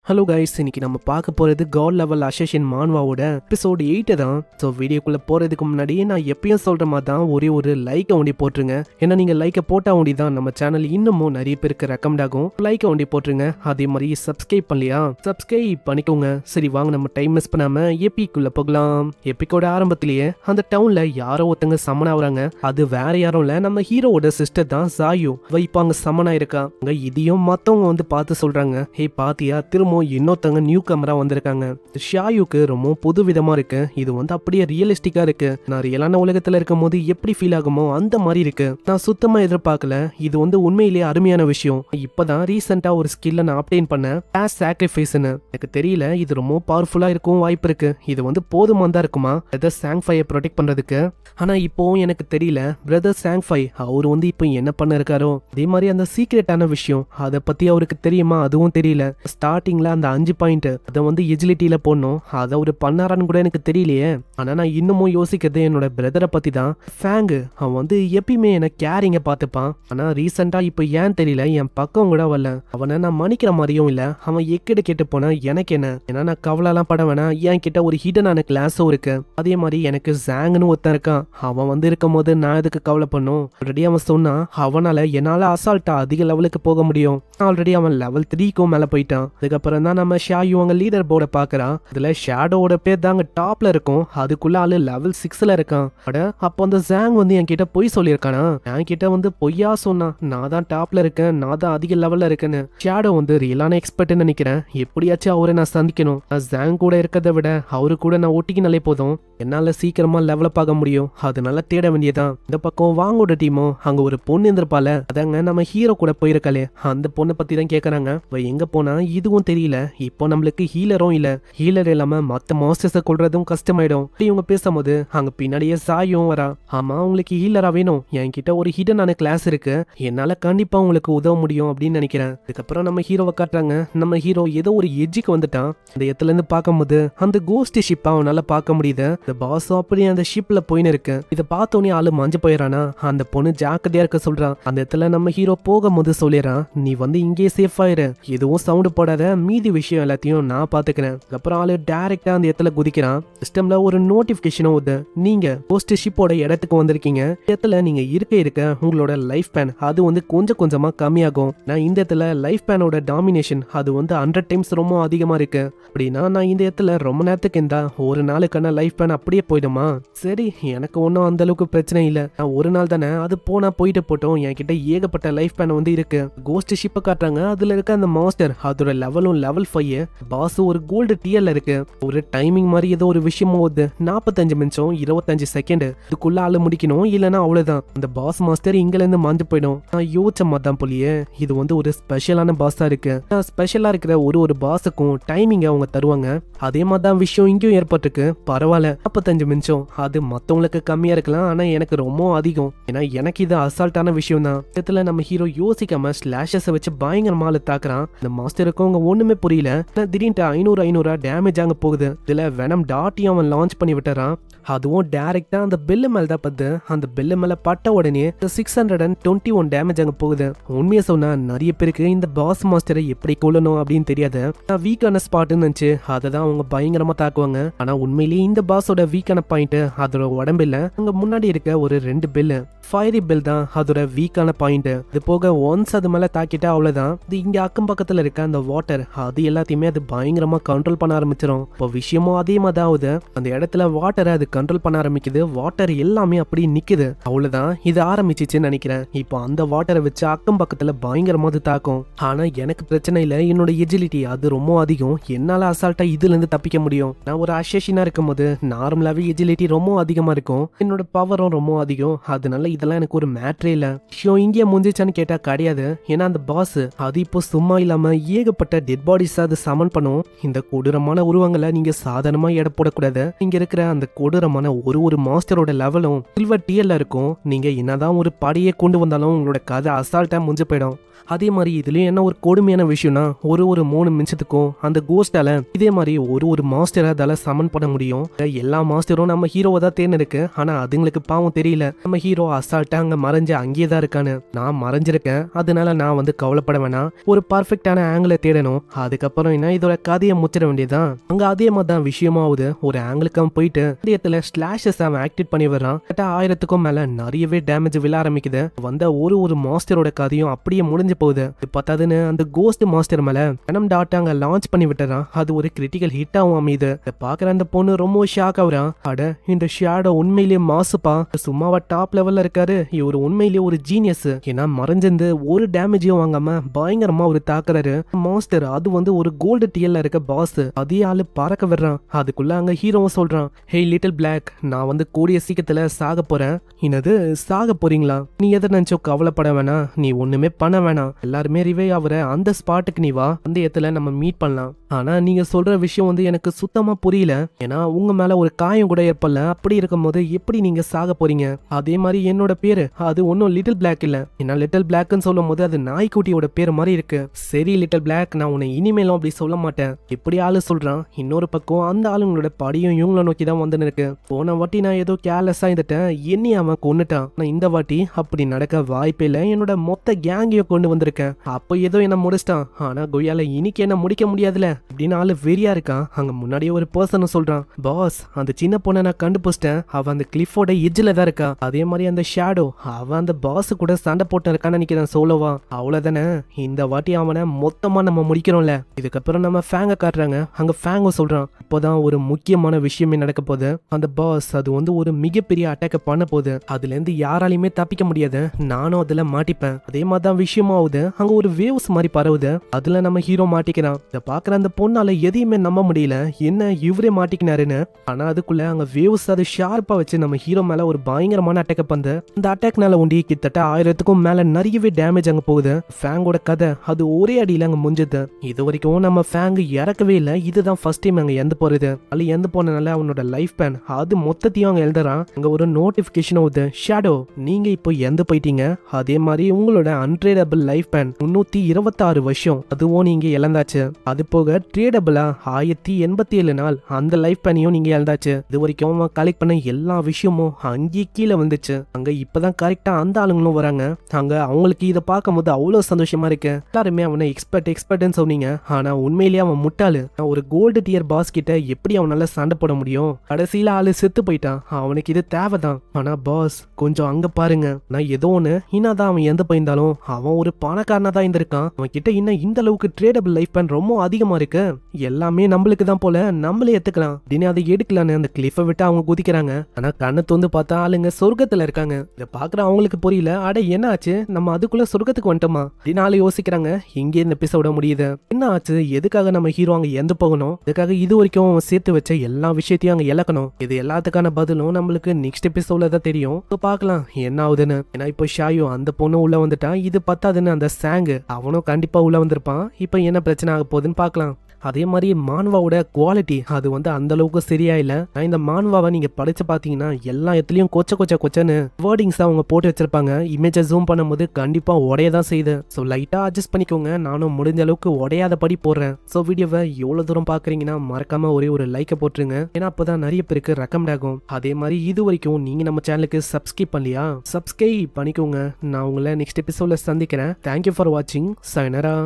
Hello guys, இன்னைக்கு நம்ம பார்க்க போகிறது காட் லெவல் அசேஷன் மான்வாவோட எபிசோடு 8 தான். ஸோ வீடியோக்குள்ளே போகிறதுக்கு முன்னாடி நான் எப்பயும் சொல்கிற மாதிரி தான் ஒரே ஒரு லைக்கை ஒண்டி போட்டுருங்க. ஏன்னா நீங்கள் லைக்கை போட்டால் ஒண்டி தான் நம்ம சேனல் இன்னமும் நிறைய பேருக்கு ரெக்கமெண்ட் ஆகும். லைக்கை ஒண்டி போட்டுருங்க. அதே மாதிரி சப்ஸ்கிரைப் பண்ணலையா, சப்ஸ்கிரைப் பண்ணிக்கோங்க. சரி வாங்க, நம்ம டைம் மிஸ் பண்ணாமல் எப்பிக்குள்ளே போகலாம். எப்பிக்கோட ஆரம்பத்திலேயே அந்த டவுனில் யாரோ ஒருத்தங்க சமன் ஆகுறாங்க. அது வேற யாரும் இல்லை, நம்ம ஹீரோவோட சிஸ்டர் தான் சாயு. இப்போ அங்கே சமன் ஆயிருக்காங்க. இதையும் மற்றவங்க வந்து பார்த்து சொல்கிறாங்க, ஹே பாத்தியா திரும்ப இன்னொருத்தங்க நியூ கேமரா வந்திருக்காங்க. ஷாயுக்கு ரொம்ப புது விதமா இருக்கு. இது வந்து அப்படியே ரியலிஸ்டிக்கா இருக்கு. நான் ரியலான உலகத்துல இருக்கும் போது எப்படி ஃபீல் ஆகுமோ அந்த மாதிரி இருக்கு. நான் சுத்தமா எதிர்பார்க்கல. இது வந்து உண்மையிலேயே அருமையான விஷயம். இப்பதான் ரீசெண்டா ஒரு ஸ்கில்ல நான் அப்டேன் பண்ணேன், பேஸ் சாக்ரிஃபைஸ்னு. எனக்கு தெரியல, இது ரொம்ப பவர்ஃபுல்லா இருக்கும் வாய்ப்பு இருக்கு. இது வந்து போதுமா தான் இருக்குமா பிரதர் சாங்ஃபையை ப்ரொடெக்ட் பண்றதுக்கு? ஆனா இப்போ எனக்கு தெரியல, பிரதர் சாங்ஃபை அவர் வந்து இப்போ என்ன பண்ண இருக்காரோ. அதே மாதிரி அந்த சீக்ரெட்டான விஷயம் அதை பத்தி அவருக்கு தெரியுமா, அதுவும் தெரியல. ஸ்டார்டிங்ல அந்த 5 பாயிண்ட் அதை வந்து எஜிலிட்டியில போடணும், அதை ஒரு பண்ணாரான்னு கூட எனக்கு தெரியலையே. ஆனா நான் இன்னமும் யோசிக்கிறது என்னோட பிரதரை பத்தி தான். ஃபேங்கு அவன் வந்து எப்பயுமே என்ன கேரிங்க பார்த்துப்பான். ஆனா ரீசெண்டா இப்போ ஏன் தெரியல என் பக்கம் கூட வரல. அவனை நான் மன்னிக்கிற மாதிரியும் இல்ல. அவன் எக்கிட்ட கேட்டு போனா எனக்கு என்ன, ஏன்னா நான் கவலைலாம் பட வேணாம். என் கிட்ட ஒரு ஹிடனான கிளாஸும் இருக்கு. அதே மாதிரி எனக்கு ஜாங்னு ஒருத்தன் இருக்கான். அவன் வந்து இருக்கும் போது நான் எதுக்கு கவலை பண்ணும். ஆல்ரெடி அவன் சொன்னா அவனால என்னால அசால்ட்டா அதிக லெவலுக்கு போக முடியும். ஆல்ரெடி அவன் லெவல் 3க்கும் மேல போயிட்டான். அதுக்கப்புறம் தான் நம்ம ஷாயு அவங்க லீடர் போர்டை பாக்குறான். இதுல ஷேடோவோட பேர் தாங்க டாப்ல இருக்கும். அதுக்குள்ள ஆளு லெவல் 6ல இருக்கான். அட அப்போ அந்த ஜாங் வந்து என் கிட்ட பொய் சொல்லியிருக்கானா? என் கிட்ட வந்து பொய்யா சொன்னான், நான் தான் டாப்ல இருக்கேன், நான் தான் அதிக லெவல்ல இருக்கேன்னு. ஷேடோ வந்து ரியலான எக்ஸ்பர்ட்னு நினைக்கிறேன். எப்படியாச்சும் அவரை நான் சந்திக்கணும். ஜாங் கூட இருக்கிறத விட அவரு கூட நான் ஒட்டிக்கினாலே போதும், என்னால சீக்கிரமா லெவலப் ஆக முடியும். அதனால தேட வேண்டியதான். இந்த பக்கம் வாங்கோட டீமும் அங்க ஒரு பொண்ணு இருந்திருப்பால, அதாங்க நம்ம ஹீரோ கூட போயிருக்காளே, அந்த பொண்ணை பத்தி தான் கேக்குறாங்க. எங்க போனா இதுவும் தெரியல. இப்போ நம்மளுக்கு ஹீலரும் இல்ல. ஹீலர் இல்லாம மத்த மாஸ்டர்ஸை கொள்றதும் கஷ்டமாயிடும். இவங்க பேசும்போது அங்க பின்னாடியே சாயும் வரா. ஆமா உங்களுக்கு ஹீலரா வேணும், என்கிட்ட ஒரு ஹிடனான கிளாஸ் இருக்கு, என்னால கண்டிப்பா உங்களுக்கு உதவ முடியும் அப்படின்னு நினைக்கிறேன். அதுக்கப்புறம் நம்ம ஹீரோவை காட்டுறாங்க. நம்ம ஹீரோ ஏதோ ஒரு எட்ஜுக்கு வந்துட்டான். அந்த இடத்துல இருந்து பார்க்கும்போது அந்த கோஸ்ட் ஷிப் அவனால பார்க்க முடியுது. இந்த பாஸும் அப்படியே அந்த ஷிப்ல போயின்னு இருக்கு. இதை பார்த்தோன்னே ஆளு மஞ்ச போயிடறானா. அந்த பொண்ணு ஜாக்கிரதையா இருக்க சொல்றான். அந்த இடத்துல நம்ம ஹீரோ போகும்போது சொல்லிடுறான், நீ வந்து இங்கே சேஃப் ஆயிரு, எதுவும் சவுண்ட் போடாத, மீதி விஷயம் எல்லாத்தையும் நான் பாத்துக்கிறேன். அப்புறம் ஆளு டைரக்டா அந்த இடத்துல குதிக்கிறான். சிஸ்டம்ல ஒரு நோட்டிபிகேஷனும் வருது, நீங்க கோஸ்ட் ஷிப்போட இடத்துக்கு வந்திருக்கீங்க. இடத்துல நீங்க இருக்க உங்களோட லைஃப் பேன் அது வந்து கொஞ்சம் கொஞ்சமா கம்மியாகும். நான் இந்த இடத்துல லைஃப் பேனோட டாமினேஷன் அது வந்து 100 டைம்ஸ் ரொம்ப அதிகமா இருக்கு. அப்படின்னா நான் இந்த இடத்துல ரொம்ப நேரத்துக்கு இருந்தா ஒரு நாளுக்கான லைஃப் பேன் அப்படியே போயிடுமா? சரி, எனக்கு ஒன்றும் அந்த அளவுக்கு பிரச்சனை இல்லை. நான் ஒரு நாள் தானே, அது போனா போயிட்டு போட்டோம். என்கிட்ட ஏகப்பட்ட லைஃப் பேன் வந்து இருக்கு. கோஸ்ட் ஷிப்பை காட்டுறாங்க. அதுல இருக்க அந்த மாஸ்டர் அதோட லெவலும் லெவல் 5. பாஸ் ஒரு கோல்டு டியர்ல இருக்கு. ஒரு டைமிங் மாதிரி ஏதோ ஒரு விஷயமும் வருது. 45 நிமிஷம் 25 செகண்ட் இதுக்குள்ள ஆளு முடிக்கணும், இல்லைன்னா அவ்வளவுதான். அந்த பாஸ் மாஸ்டர் இங்கல இருந்து மாந்து போயிடும். நான் யோசிச்ச மாதிரி போலியே, இது வந்து ஒரு ஸ்பெஷலான பாஸா இருக்கு. ஸ்பெஷலா இருக்கிற ஒரு பாஸுக்கும் டைமிங் அவங்க தருவாங்க. அதே மாதிரி தான் விஷயம் இங்கேயும் ஏற்பட்டிருக்கு. பரவாயில்ல, 45 நிமிஷம் அது மத்தவங்களுக்கு கம்மியா இருக்கலாம், ஆனா எனக்கு ரொம்ப அதிகம். ஏன்னா எனக்கு இது அசால்ட்டான விஷயம் தான். இடத்துல நம்ம ஹீரோ யோசிக்காம ஸ்லாஷஸ் வச்சு பயங்கரமா தாக்குறான். இந்த மாஸ்டருக்கும் அவங்க ஒண்ணுமே புரியல. திடீர்னு 500 டேமேஜ் அங்க போகுது. இதுல வெனம் டாட்டியும் அவன் லான்ச் பண்ணி விட்டுறான். அதுவும் டைரக்டா அந்த பெல்லு மேல தான் பத்து. அந்த பெல்லு மேல பட்ட உடனே 621 டேமேஜ் அங்க போகுது. உண்மையை சொன்னா நிறைய பேருக்கு இந்த பாஸ் மாஸ்டரை எப்படி கொள்ளணும் அப்படின்னு தெரியாது. வீக்கான ஸ்பாட்னு நினைச்சு அதை தான் அவங்க பயங்கரமா தாக்குவாங்க. ஆனா உண்மையிலேயே இந்த பாஸோட வீக்கான பாயிண்ட் அதோட உடம்பு இல்ல, அங்க முன்னாடி இருக்க ஒரு 2 பெல்லு ஃபயரி பெல் தான் அதோட வீக்கான பாயிண்ட். இது போக ஒன்ஸ் அது மேல தாக்கிட்டா அவ்வளவுதான். இது இங்க அக்கம் பக்கத்துல இருக்க அந்த வாட்டர் அது எல்லாத்தையுமே அது பயங்கரமா கண்ட்ரோல் பண்ண ஆரம்பிச்சிடும். இப்போ விஷயமும் அதே மாதிரி ஆகுது. அந்த இடத்துல வாட்டரை அது கண்ட்ரோல் பண்ண ஆரம்பிக்குது. வாட்டர் எல்லாமே அப்படி நிக்குது. அவ்வளவுதான், இது ஆரம்பிச்சிச்சுன்னு நினைக்கிறேன். இப்போ அந்த வாட்டரை வச்சு அக்கம் பக்கத்துல பயங்கரமா அது தாக்கும். ஆனா எனக்கு பிரச்சனை இல்ல, என்னோட எஜிலிட்டி அது ரொம்ப அதிகம். என்னால அசால்ட்டா இதுல இருந்து தப்பிக்க முடியும். நான் ஒரு அசேஷனா இருக்கும் போது நார்மலாவே எஜிலிட்டி ரொம்ப அதிகமா இருக்கும். என்னோட பவரும் ரொம்ப அதிகம். அதனால இதெல்லாம் எனக்கு ஒரு மேட்ரே இல்ல. ஷோ இங்கே முடிஞ்சிச்சான்னு கேட்டா கிடையாது. ஏன்னா அந்த பாஸ் அது இப்போ சும்மா இல்லாம ஏகப்பட்ட டெட் பாடிஸ் அது சமன் பண்ணும். இந்த கொடூரமான உருவங்களை நீங்க சாதாரணமா எடை போடக்கூடாது. இங்க இருக்கிற அந்த கொடூரமான ஒரு மாஸ்டரோட லெவலும் சில்வர் டியர்ல இருக்கும். நீங்க என்னதான் ஒரு படையை கொண்டு வந்தாலும் உங்களோட கதை அசால்ட்டா முடிஞ்சு போயிடும். அதே மாதிரி இதுலயும் என்ன ஒரு கொடுமையான விஷயம்னா ஒரு 3 நிமிஷத்துக்கும் அந்த கோஸ்டால இதே மாதிரி ஒரு மாஸ்டரை அதால சமன் பண்ண முடியும். எல்லா மாஸ்டரும் நம்ம ஹீரோவை தான் தேர்ந்தெடுக்கு, ஆனா அதுங்களுக்கு பாவம் தெரியல நம்ம ஹீரோ அசால்ட்டா அங்க மறைஞ்சு அங்கேயே தான் இருக்கான்னு. நான் மறைஞ்சிருக்கேன், அதனால நான் வந்து கவலைப்பட வேணாம், ஒரு பர்ஃபெக்டான ஆங்கிளை தேடணும், அதுக்கப்புறம் என்ன இதோட கதையை முச்சிட வேண்டியதான். அங்க அதே மாதிரி தான் விஷயமாவது ஒரு ஆங்கிளுக்கு அவன் போயிட்டு இடத்துல ஸ்லாஷஸ் அவன் ஆக்டிவேட் பண்ணி வர்றான். 1000க்கும் மேல நிறையவே டேமேஜ் விழ ஆரம்பிக்குது. வந்த ஒரு மாஸ்டரோட கதையும் அப்படியே முடிஞ்சு போகுது. பத்தாதுன்னு அந்த கோஸ்ட் மாஸ்டர் மேல வெனம் டாட் அங்க லான்ச் பண்ணி விட்டுறான். அது ஒரு கிரிட்டிக்கல் ஹிட் ஆகும் அமைது. பாக்குற அந்த பொண்ணு ரொம்ப ஷாக் ஆகுறான். அட இந்த ஷேடோ உண்மையிலேயே மாசுப்பா, சும்மாவா டாப் லெவல்ல இருக்காரு, இவர் உண்மையிலேயே ஒரு ஜீனியஸ். ஏன்னா மறைஞ்சிருந்து ஒரு டேமேஜையும் வாங்காம பயங்கரமா ஒரு தாக்குறாரு மாஸ்டர். அது வந்து ஒரு கோல்டு டிஎல்ல இருக்க பாஸ், அதே ஆளு பறக்க விடுறான். அதுக்குள்ள அங்க ஹீரோவும் சொல்றான், ஹே லிட்டில் பிளாக், நான் வந்து கூடிய சீக்கிரத்துல சாக போறேன். என்னது சாக போறீங்களா? நீ எதை நினைச்சோ கவலைப்பட வேணாம், நீ ஒண்ணுமே பண்ண வேணாம், எல்லாருமே ரிவே ஆகுற அந்த ஸ்பாட்டுக்கு நீ வா, அந்த இடத்துல நம்ம மீட் பண்ணலாம். ஆனா நீங்க சொல்ற விஷயம் வந்து எனக்கு சுத்தமா புரியல. ஏன்னா உங்க மேல ஒரு காயம் கூட ஏற்படல, அப்படி இருக்கும் போது எப்படி நீங்க சாக போறீங்க? அதே மாதிரி என்னோட பேரு அது ஒன்னும் லிட்டில் பிளாக் இல்ல. ஏன்னா லிட்டில் பிளாக்னு சொல்லும் போது அது நாய்க்குட்டியோட பேர் மாதிரி இருக்கு. சரி லிட்டில் பிளாக், நான் உன்னை இனிமேலும் அப்படி சொல்ல மாட்டேன், இப்படி ஆளு சொல்றான். இன்னொரு பக்கம் அந்த ஆளுங்களோட படியும் இவங்களை நோக்கி தான் வந்து இருக்கு. போன வாட்டி நான் ஏதோ கேர்லெஸ்ஸா இருந்துட்டேன், என்னை அவன் கொன்னுட்டான். நான் இந்த வாட்டி அப்படி நடக்க வாய்ப்பே இல்லை, என்னோட மொத்த கேங்கையும் கொண்டு வந்திருக்கேன். அப்போ ஏதோ என்ன முடிச்சிட்டான், ஆனா கொய்யால இன்னைக்கு என்ன முடிக்க முடியாதுல அப்படின்னு ஆளு வெறியா இருக்கான். அங்க முன்னாடியே ஒரு பர்சன் சொல்றான், பாஸ் அந்த சின்ன பொண்ணை நான் கண்டுபிடிச்சிட்டேன், அவ அந்த கிளிஃபோட எட்ஜில் தான் இருக்கா. அதே மாதிரி அந்த ஷேடோ அவன் அந்த பாஸ் கூட சண்டை போட்டு இருக்கான்னு நினைக்கிறேன் சோலோவா. அவ்வளவுதானே, இந்த வாட்டி அவனை மொத்தமா நம்ம முடிக்கிறோம்ல. இதுக்கப்புறம் நம்ம ஃபேங்க காட்டுறாங்க. அங்க ஃபேங்கும் சொல்றான், இப்போதான் ஒரு முக்கியமான விஷயமே நடக்க போகுது. அந்த பாஸ் அது வந்து ஒரு மிகப்பெரிய அட்டாக்க பண்ண போகுது, அதுல இருந்து யாராலையுமே தப்பிக்க முடியாது, நானும் அதுல மாட்டிப்பேன். அதே மாதிரி தான் விஷயமாவது அங்க ஒரு வேவ்ஸ் மாதிரி பரவுது, அதுல நம்ம ஹீரோ மாட்டிக்கிறான். இதை பாக்குற அந்த பொண்ணால எதையுமே நம்ப முடியல, என்ன இவரே மாட்டிக்கினாருன்னு. ஆனா அதுக்குள்ள அங்க வேவ்ஸ் அது ஷார்ப்பா வச்சு நம்ம ஹீரோ மேல ஒரு பயங்கரமான அட்டாக் பண்ணு. அந்த அட்டாக்னால ஒண்டி கிட்டத்தட்ட 1000க்கும் மேல நிறையவே டேமேஜ் அங்க போகுது. ஃபேங்கோட கதை அது ஒரே அடியில அங்க முடிஞ்சது. இது வரைக்கும் நம்ம ஃபேங் இறக்கவே இல்லை, இதுதான் ஃபர்ஸ்ட் டைம் அங்க எந்த போறது. அது எந்த போனனால அவனோட லைஃப் பேன் அது மொத்தத்தையும் அங்க எழுதுறான். அங்க ஒரு நோட்டிபிகேஷன் ஆகுது, ஷேடோ நீங்க இப்போ எந்த போயிட்டீங்க, அதே மாதிரி உங்களோட அன்ட்ரேடபிள் லைஃப் பேன் 326 வருஷம் அதுவும் நீங்க இழந்தாச்சு. அது போக ட்ரேடபிளா 1087 நாள் அந்த லைஃப் பேனையும் நீங்க இழந்தாச்சு. இது வரைக்கும் அவன் கலெக்ட் பண்ண எல்லா விஷயமும் அங்கேயே கீழே வந்துச்சு. அங்க இப்பதான் கரெக்டா அந்த ஆளுங்களும் வராங்க. அங்க அவங்களுக்கு இதை பார்க்கும் போது அவ்வளவு சந்தோஷமா இருக்கு. எல்லாருமே அவனை எக்ஸ்பர்ட்னு சொன்னீங்க, ஆனா உண்மையிலேயே அவன் முட்டாளு. ஒரு கோல்டு டியர் பாஸ் கிட்ட எப்படி அவனால சண்டை போட முடியும்? கடைசியில ஆளு செத்து போயிட்டான், அவனுக்கு இது தேவைதான். ஆனா பாஸ் கொஞ்சம் அங்க பாருங்க, நான் ஏதோ ஒண்ணு இன்னாதான் அவன் எந்த போயிருந்தாலும் அவன் ஒரு பணக்காரனா தான் இருந்திருக்கான். அவன் கிட்ட இன்னும் இந்த அளவுக்கு ட்ரேடபிள் லைஃப் பேன் ரொம்ப அதிகமா இருக்கு, எல்லாமே நம்மளுக்கு தான் போல, நம்மளே எடுத்துக்கலாம் அப்படின்னு அதை எடுக்கலான்னு அந்த கிளிஃபை விட்டு அவங்க குதிக்கிறாங்க. ஆனா கண்ணை தொந்து பார்த்தா ஆளுங்க சொர்க்கத்துல இருக்காங்க. இதை பாக்குற அவங்களுக்கு புரியல, அட என்ன ஆச்சு, நம்ம அதுக்குள்ள சொர்க்கத்துக்கு வந்துட்டோமா அப்படின்னு ஆளு யோசிக்கிறாங்க. இங்கே இந்த எபிசோட முடியுது. என்ன ஆச்சு, எதுக்காக நம்ம ஹீரோ அங்க எந்த போகணும், இதுக்காக இது வரைக்கும் சேர்த்து வச்ச எல்லா விஷயத்தையும் அங்க இழக்கணும், இது எல்லாத்துக்கான பதிலும் நம்மளுக்கு நெக்ஸ்ட் எபிசோட்ல தான் தெரியும். பார்க்கலாம் என்ன ஆகுதுன்னு. ஏன்னா இப்போ ஷாயோ அந்த பொண்ணு உள்ள வந்துட்டான், இது பத்தாதுன்னு அந்த சாங்கு அவனும் கண்டிப்பா உள்ள வந்திருப்பான். இப்போ என்ன பிரச்சனை ஆக போகுதுன்னு பார்க்கலாம். அதே மாதிரி மான்வாவோட குவாலிட்டி அது வந்து அந்த அளவுக்கு சரியா இல்ல. நான் இந்த மான்வாவை நீங்க படிச்சு பாத்தீங்கன்னா எல்லா இடத்துலயும் கொச்சன்னு வேர்டிங்ஸ் அவங்க போட்டு வச்சிருப்பாங்க. இமேஜை ஜூம் பண்ணும்போது கண்டிப்பா உடையதான் செய்யுது. ஸோ லைட்டா அட்ஜஸ்ட் பண்ணிக்கோங்க, நானும் முடிஞ்ச அளவுக்கு உடையாத படி போடுறேன். ஸோ வீடியோவை எவ்வளவு தூரம் பாக்குறீங்கன்னா மறக்காம ஒரு லைக்கை போட்டுருங்க, ஏன்னா அப்பதான் நிறைய பேருக்கு ரெக்கமெண்ட் ஆகும். அதே மாதிரி இது வரைக்கும் நீங்க நம்ம சேனலுக்கு சப்ஸ்கிரைப் பண்ணலையா, சப்ஸ்கிரைப் பண்ணிக்கோங்க. நான் உங்களை நெக்ஸ்ட் எபிசோட்ல சந்திக்கிறேன். தேங்க்யூ ஃபார் வாட்சிங். சைனரா.